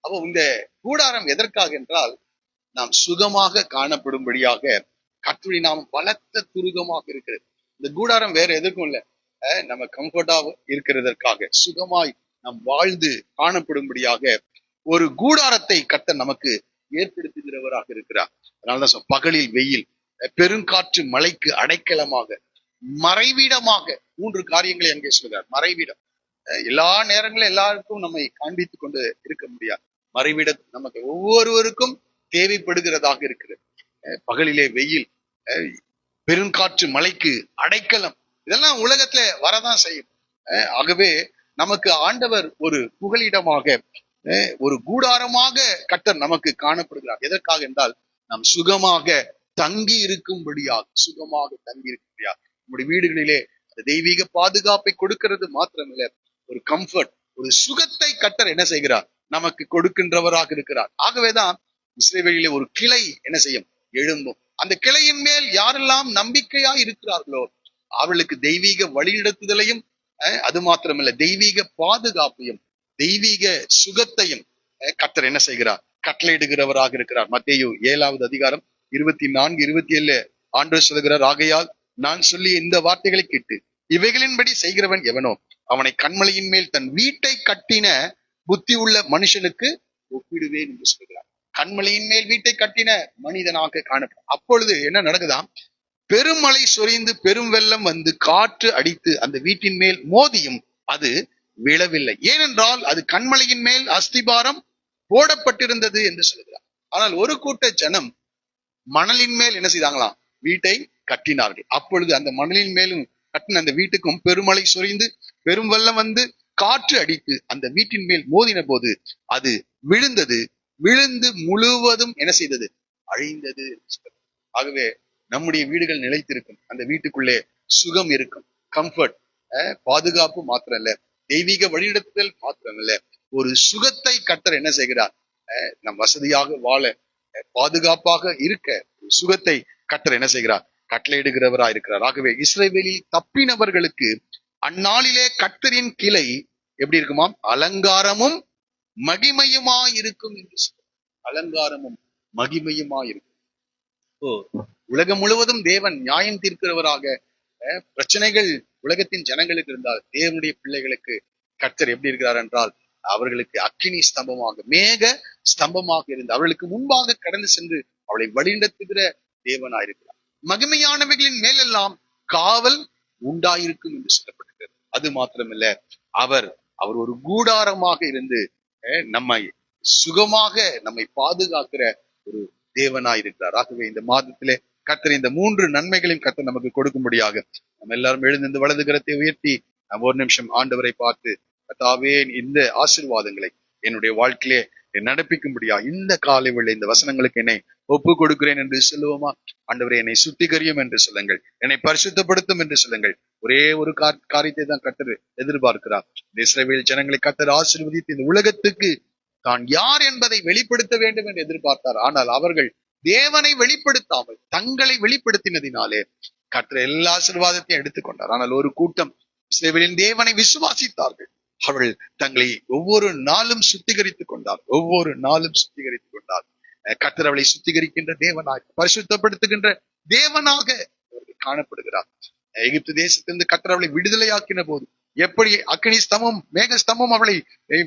அப்போ இந்த கூடாரம் எதற்காக என்றால், நாம் சுகமாக காணப்படும்படியாக கர்த்தருடைய நாமம் பலத்த துருகமாக இருக்கிறது. இந்த கூடாரம் வேற எதற்கும் இல்லை, நம்ம கம்ஃபர்டாக இருக்கிறதற்காக, சுகமாய் நாம் வாழ்ந்து காணப்படும்படியாக ஒரு கூடாரத்தை கர்த்தர் நமக்கு ஏற்படுத்துகிறவராக இருக்கிறார். அதனாலதான் பகலில் வெயில், பெருங்காற்று மழைக்கு அடைக்கலமாக, மறைவிடமாக, 3 காரியங்களை அங்கே சொல்கிறார். மறைவிடம், எல்லா நேரங்களும் எல்லாருக்கும் நம்மை காண்பித்துக் கொண்டு இருக்க முடியாது. மறைவிடம் நமக்கு ஒவ்வொருவருக்கும் தேவைப்படுகிறதாக இருக்கிறது. பகலிலே வெயில், பெருங்காற்று மழைக்கு அடைக்கலம், இதெல்லாம் உலகத்துல வரதான் செய்யும். ஆகவே நமக்கு ஆண்டவர் ஒரு புகலிடமாக, ஒரு கூடாரமாக கர்த்தர் நமக்கு காணப்படுகிறார். எதற்காக என்றால், நாம் சுகமாக தங்கி இருக்கும்படியாக, சுகமாக தங்கி இருக்கும்படியாக. நம்முடைய வீடுகளிலே தெய்வீக பாதுகாப்பை கொடுக்கிறது மாத்திரமில்லை, ஒரு கம்ஃபர்ட், ஒரு சுகத்தை கர்த்தர் என்ன செய்கிறார்? நமக்கு கொடுக்கின்றவராக இருக்கிறார். ஆகவேதான் இஸ்ரவேலிலே ஒரு கிளை என்ன செய்யும்? எழும்பும். அந்த கிளையின் மேல் யாரெல்லாம் நம்பிக்கையா இருக்கிறார்களோ அவளுக்கு தெய்வீக வழிநடத்துதலையும், அது மாத்திரமல்ல, தெய்வீக பாதுகாப்பையும் தெய்வீக சுகத்தையும் கர்த்தர் என்ன செய்கிறார்? கட்டளையிடுகிறவராக இருக்கிறார். மத்தேயு 7வது அதிகாரம் 24, 27 ஆண்டவர் சொல்கிறார், ஆகையால் நான் சொல்லி இந்த வார்த்தைகளை கேட்டு இவைகளின்படி செய்கிறவன் எவனோ அவனை கண்மலையின் மேல் தன் வீட்டை கட்டின புத்தி உள்ள மனுஷனுக்கு ஒப்பிடுவேன் என்று சொல்கிறார். கண்மலையின் மேல் வீட்டை கட்டின மனிதனாக காணப்படும். அப்பொழுது என்ன நடக்குதாம்? பெருமழை சொரிந்து பெரும் வெள்ளம் வந்து காற்று அடித்து அந்த வீட்டின் மேல் மோதியும் அது விழவில்லை. ஏனென்றால் அது கண்மலையின் மேல் அஸ்திபாரம் போடப்பட்டிருந்தது என்று சொல்கிறார். ஆனால் ஒரு கூட்ட ஜனம் மணலின் மேல் என்ன செய்தாங்களாம்? வீட்டை கட்டினார்கள். அப்பொழுது அந்த மணலின் மேலும் கட்டின அந்த வீட்டுக்கும் பெருமழை சொரிந்து பெரும் வெள்ளம் வந்து காற்று அடித்து அந்த வீட்டின் மேல் மோதின போது அது விழுந்தது. விழுந்து முழுவதும் என்ன செய்தது? அழிந்தது. ஆகவே நம்முடைய வீடுகள் நிலைத்திருக்கும், அந்த வீட்டுக்குள்ளே சுகம் இருக்கும், கம்ஃபர்ட், பாதுகாப்பு மாத்திரம் இல்ல, தெய்வீக வழிநடத்துதல் மாத்திரம் இல்ல, ஒரு சுகத்தை கர்த்தர் என்ன செய்கிறார்? நம் வசதியாக வாழ, பாதுகாப்பாக இருக்க சுகத்தை கர்த்தர் என்ன செய்கிறார்? கட்டளையிடுகிறவராய் இருக்கிறார். ஆகவே இஸ்ரவேலில் தப்பினவர்களுக்கு அந்நாளிலே கர்த்தரின் கிளை எப்படி இருக்குமாம்? அலங்காரமும் மகிமையுமாயிருக்கும் என்று அலங்காரமும் மகிமையுமாயிருக்கும். உலகம் முழுவதும் தேவன் நியாயம் தீர்க்கிறவராக, பிரச்சனைகள் உலகத்தின் ஜனங்களுக்கு இருந்தால் தேவனுடைய பிள்ளைகளுக்கு கர்த்தர் எப்படி இருக்கிறார் என்றால், அவர்களுக்கு அக்கினி ஸ்தம்பமாக, மேக ஸ்தம்பமாக இருந்து அவர்களுக்கு முன்பாக கடந்து சென்று அவளை வழிநடத்துகிற தேவனாயிருக்கிறார். மகிமையானவைகளின் மேலெல்லாம் காவல் உண்டாயிருக்கும் என்று சொல்லப்பட்டிருக்கிறது. அது மாத்திரமில்ல, அவர் ஒரு கூடாரமாக இருந்து நம்மை சுகமாக நம்மை பாதுகாக்கிற ஒரு தேவனாயிருக்கிறார். ஆகவே இந்த மாதத்திலே கர்த்தர் இந்த 3 நன்மைகளையும் கர்த்தர் நமக்கு கொடுக்கும்படியாக நம்ம எல்லாரும் எழுந்து வலது கரத்தை உயர்த்தி நம்ம ஒரு நிமிஷம் ஆண்டவரை பார்த்து, கர்த்தாவே இந்த ஆசீர்வாதங்களை என்னுடைய வாழ்க்கையிலே நடப்பிக்கும்படியா இந்த காலை வேளை இந்த வசனங்களுக்கு என்னை ஒப்பு கொடுக்கிறேன் என்று சொல்லுவோமா? ஆண்டவரே, என்னை சுத்திகரியும் என்று சொல்லுங்கள், என்னை பரிசுத்தப்படுத்தும் என்று சொல்லுங்கள். ஒரே ஒரு காரியத்தை தான் கர்த்தர் எதிர்பார்க்கிறார். இஸ்ரவேல் ஜனங்களை கர்த்தர் ஆசீர்வதித்து இந்த உலகத்துக்கு தான் யார் என்பதை வெளிப்படுத்த வேண்டும் என்று எதிர்பார்த்தார். ஆனால் அவர்கள் தேவனை வெளிப்படுத்தாமல் தங்களை வெளிப்படுத்தினதினாலே கர்த்தர் எல்லா ஆசீர்வாதத்தையும் எடுத்துக்கொண்டார். ஆனால் ஒரு கூட்டம் இஸ்ரவேலின் தேவனை விசுவாசித்தார்கள். அவர்கள் தங்களை ஒவ்வொரு நாளும் சுத்திகரித்துக் கொண்டார். ஒவ்வொரு நாளும் சுத்திகரித்துக் கொண்டார். கர்த்தர் அவளை சுத்திகரிக்கின்ற தேவனாக, பரிசுத்தப்படுத்துகின்ற தேவனாக காணப்படுகிறார். எகிப்து தேசத்திலிருந்து கர்த்தர் அவளை விடுதலையாக்கின போது எப்படி அக்கினி ஸ்தம்பம் மேக ஸ்தம்பம் அவளை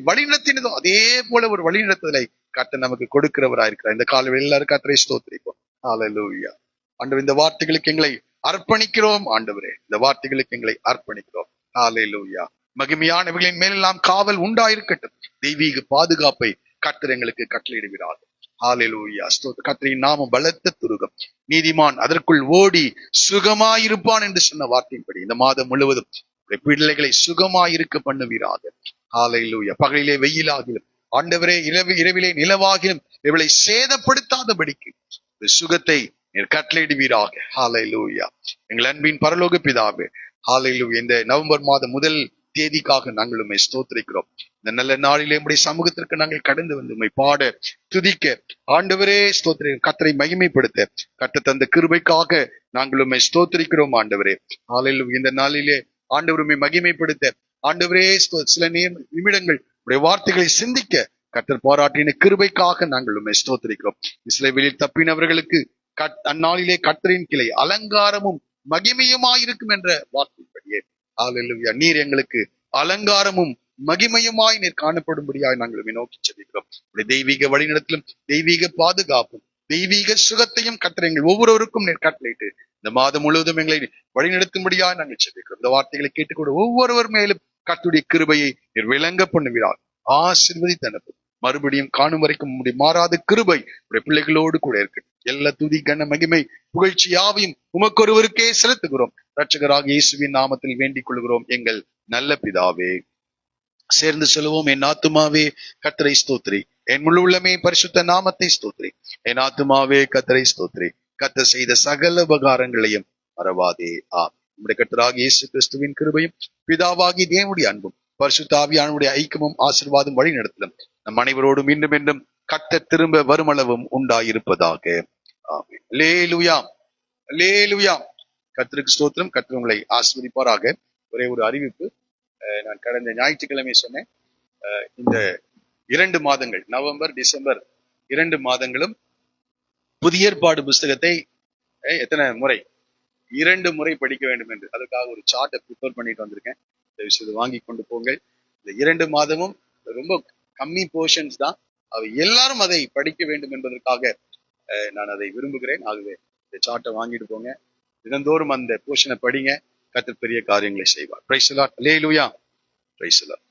வழிநடத்தினதோ அதே போல ஒரு வழிநடத்துதலை கர்த்தர் நமக்கு கொடுக்கிறவராயிருக்கிறார். இந்த காலையில் எல்லாரும் கர்த்தரை ஸ்தோத்திரிப்போம். ஹல்லேலூயா. ஆண்டவர், இந்த வார்த்தைகளுக்கு எங்களை அர்ப்பணிக்கிறோம். ஆண்டவரே, இந்த வார்த்தைகளுக்கு எங்களை அர்ப்பணிக்கிறோம். ஹல்லேலூயா. மகிமையானவர்களின் மேலெல்லாம் காவல் உண்டாயிருக்கட்டும். தெய்வீக பாதுகாப்பை கர்த்தர் எங்களுக்கு கட்டளையிடுகிறார். ஹல்லேலூயா. கர்த்தரின் நாமம் பலத்த துருகம், நீதிமான் அதற்குள் ஓடி சுகமாயிருப்பான் என்று சொன்ன வார்த்தையின்படி இந்த மாதம் முழுவதும் பிள்ளைகளை சுகமாயிருக்க பண்ணுவீராக. ஹல்லேலூயா. பகலிலே வெயிலாகிலும் ஆண்டவரே, இரவிலே நிலவாகிலும் இவளை சேதப்படுத்தாதபடிக்கு சுகத்தை கட்டளையிடுவீராக. ஹல்லேலூயா. எங்கள் அன்பின் பரலோக பிதாவே, ஹல்லேலூயா. இந்த நவம்பர் மாதம் முதல் தேதிக்காக நாங்கள் உம்மை ஸ்தோத்திரிக்கிறோம். இந்த நல்ல நாளிலே உம்முடைய சமூகத்திற்கு நாங்கள் கடந்து வந்து உம்மை பாட துதிக்க ஆண்டவரே ஸ்தோத்திரம். கர்த்தரை மகிமைப்படுத்த கர்த்தர் தந்த கிருபைக்காக நாங்கள் உம்மை ஸ்தோத்திரிக்கிறோம். ஆண்டவரே, ஹல்லேலூயா. இந்த நாளிலே ஆண்டவர் உம்மை மகிமைப்படுத்த ஆண்டவரே சில நிமிடங்கள் உடைய வார்த்தைகளை சிந்திக்க கர்த்தர் பாராட்டின கிருபைக்காக நாங்கள் உம்மை ஸ்தோத்திரிக்கிறோம். இஸ்ரவேலில் தப்பினவர்களுக்கு அந்நாளிலே கர்த்தரின் கிளை அலங்காரமும் மகிமையுமாயிருக்கும் என்ற வார்த்தைப்படியே ஹல்லேலூயா, நீர் எங்களுக்கு அலங்காரமும் மகிமையுமாய் நீர் காணப்படும்படியாக நாங்கள் நோக்கி செல்கிறோம். தெய்வீக வழிநடத்திலும் தெய்வீக பாதுகாப்பும் தெய்வீக சுகத்தையும் கர்த்தர் எங்கள் ஒவ்வொருவருக்கும் நீர் கட்டளையிட்டு இந்த மாதம் முழுவதும் எங்களை வழிநடத்தும்படியாக நாங்கள் செல்கிறோம். இந்த வார்த்தைகளை கேட்டுக்கொண்டு ஒவ்வொருவர் மேலும் கர்த்தருடைய கிருபையை நீர் விளங்க பண்ணுகிறார். ஆசீர்வதித்து அனுப்பும். மறுபடியும் காணும் வரைக்கும் உம்முடைய மாறாத கிருபை உடைய பிள்ளைகளோடு கூட இருக்கு. எல்லா துதி கன மகிமை புகழ்ச்சி யாவையும் உமக்கொருவருக்கே செலுத்துகிறோம். இரட்சகராக இயேசுவின் நாமத்தில் வேண்டிக் கொள்கிறோம் எங்கள் நல்ல பிதாவே. சேர்ந்து சொல்லுவோம். என் ஆத்துமாவே கர்த்தரை ஸ்தோத்திரி, என் முழு உள்ளமே பரிசுத்த நாமத்தை ஸ்தோத்திரி. என் ஆத்துமாவே கர்த்தரை ஸ்தோத்திரி, கர்த்தர் செய்த சகல உபகாரங்களையும் மறவாதே. நம்முடைய கர்த்தராக இயேசு கிறிஸ்துவின் கிருபையும் பிதாவாகி தேவனுடைய அன்பும் பரிசுத்த ஆவியானவருடைய ஐக்கியமும் ஆசீர்வாதம் வழி நடத்தலும் நம் அனைவரோடும் மீண்டும் மீண்டும் கர்த்தர் திரும்ப வருமளவும் உண்டாயிருப்பதாக. ஆமென். அல்லேலூயா. அல்லேலூயா. கர்த்தருக்கு ஸ்தோத்திரம். கர்த்தர் உங்களை ஆசீர்வதிப்பாராக. ஒரே ஒரு அறிவிப்பு. நான் கடந்த ஞாயிற்றுக்கிழமை சொன்னேன், இந்த 2 மாதங்கள் நவம்பர் டிசம்பர் 2 மாதங்களும் புதிய ஏற்பாடு புஸ்தகத்தை எத்தனை முறை 2 முறை படிக்க வேண்டும் என்று அதுக்காக ஒரு சார்ட்டை ப்ரிப்பேர் பண்ணிட்டு வந்திருக்கேன். இது வாங்கி கொண்டு போங்கள். இந்த 2 மாதமும் ரொம்ப கம்மி போர்ஷன்ஸ் தான், எல்லாரும் அதை படிக்க வேண்டும் என்பதற்காக நான் அதை விரும்புகிறேன். ஆகவே இந்த சார்ட்டை வாங்கிட்டு போங்க. தினந்தோறும் அந்த போர்ஷனை படிங்க. கர்த்தர் பெரிய காரியங்களை செய்வார். Praise the Lord. Hallelujah. Praise the Lord.